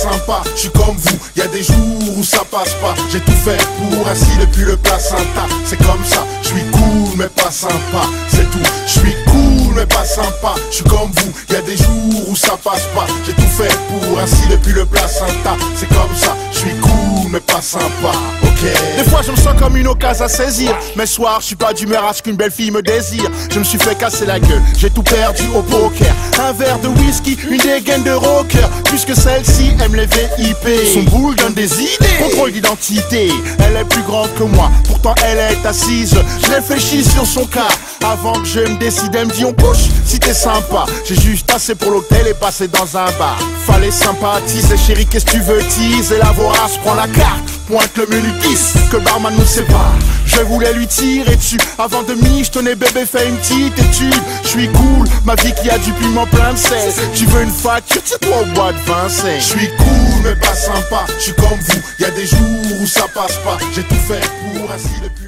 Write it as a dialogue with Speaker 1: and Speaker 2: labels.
Speaker 1: sympa. Je suis comme vous, y a des jours où ça passe pas. J'ai tout fait pour ainsi depuis le placenta. C'est comme ça, je suis cool mais pas sympa. C'est tout, je suis cool mais pas sympa. Je suis comme vous, y a des jours où ça passe pas. J'ai tout fait pour ainsi depuis le placenta. C'est comme ça, je suis cool mais pas sympa. Ok. Des fois je me sens comme une occasion à saisir. Mais soir, je suis pas d'humeur à ce qu'une belle fille me désire. Je me suis fait casser la gueule, j'ai tout perdu au poker. Un verre de whisky, une dégaine de rocker. Puisque celle-ci aime les VIP. Son boule donne des idées. Contrôle d'identité, elle est plus grande que moi. Pourtant elle est assise. Je réfléchis sur son cas. Avant que je me décide, elle me dit on couche si t'es sympa. J'ai juste assez pour l'hôtel et passé dans un bar. Fallait sympathiser, chérie, qu'est-ce que tu veux tease? Et la vorace prend la carte, pointe le menu 10, que le barman nous sépare. Je voulais lui tirer dessus, avant de michetonner bébé fais une petite étude. Je suis cool, ma vie qui a du piment plein de sel. Tu veux une facture, tire-toi au bois de Vincennes. Je suis cool mais pas sympa, je suis comme vous, y a des jours où ça passe pas. J'ai tout fait pour ainsi depuis